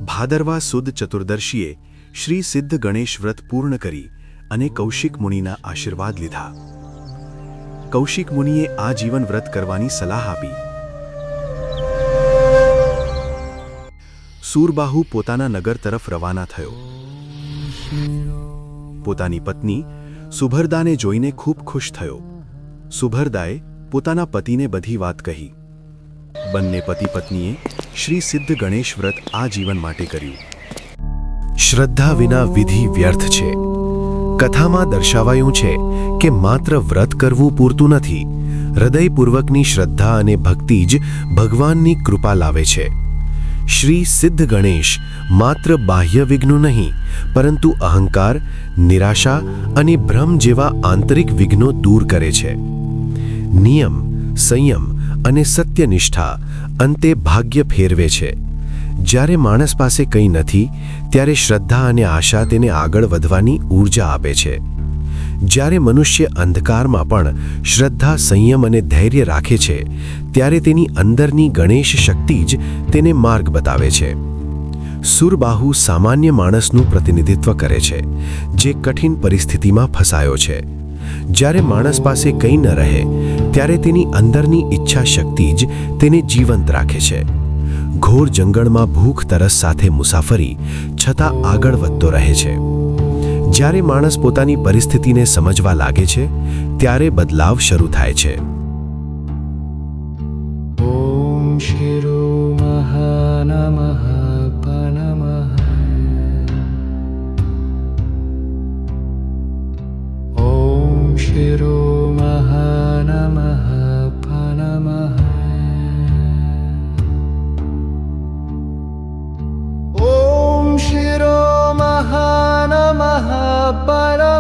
ભાદરવા સુદ ચતુર્દશીએ શ્રી સિદ્ધ ગણેશ વ્રત પૂર્ણ કરી અને કૌશિક મુનિના આશીર્વાદ લીધા. કૌશિક મુનિએ આજીવન વ્રત કરવાની સલાહ આપી. સૂરબાહુ પોતાના નગર તરફ રવાના થયો. પોતાની પત્ની સુભરદાને જોઈને ખૂબ ખુશ થયો. સુભરદાએ પોતાના પતિને બધી વાત કહી. બંને પતિ પત્નીએ શ્રી સિદ્ધ ગણેશ વ્રત આજીવન માટે કર્યું. શ્રદ્ધા વિના વિધિ વ્યર્થ છે. કથામાં દર્શાવાયું છે કે માત્ર વ્રત કરવું પૂરતું નથી. હૃદયપૂર્વકની શ્રદ્ધા અને ભક્તિ જ ભગવાનની કૃપા લાવે છે. શ્રી સિદ્ધ ગણેશ માત્ર બાહ્ય વિઘ્નો નહીં, પરંતુ અહંકાર, નિરાશા અને ભ્રમ જેવા આંતરિક વિઘ્નો દૂર કરે છે. નિયમ, સંયમ અને સત્યનિષ્ઠા અંતે ભાગ્ય ફેરવે છે. જ્યારે માણસ પાસે કંઈ નથી, ત્યારે શ્રદ્ધા અને આશા તેને આગળ વધવાની ઊર્જા આપે છે. જ્યારે મનુષ્ય અંધકારમાં પણ શ્રદ્ધા, સંયમ અને ધૈર્ય રાખે છે, ત્યારે તેની અંદરની ગણેશ શક્તિ જ તેને માર્ગ બતાવે છે. સૂરબાહુ સામાન્ય માણસનું પ્રતિનિધિત્વ કરે છે, જે કઠિન પરિસ્થિતિમાં ફસાયો છે. જ્યારે માણસ પાસે કંઈ ન રહે, ત્યારે તેની અંદરની ઈચ્છા શક્તિ જ તેને જીવંત રાખે છે. ઘોર જંગલમાં ભૂખ તરસ સાથે મુસાફરી છતાં આગળ વધતો રહે છે. જ્યારે માણસ પોતાની પરિસ્થિતિને સમજવા લાગે છે, ત્યારે બદલાવ શરૂ થાય છે. ઓમ શિરો મહાનમઃ પનમઃ. ઓમ શિરો મહાનમઃ પનમઃ. ઓમ શિરો મહાનમઃ પનમઃ.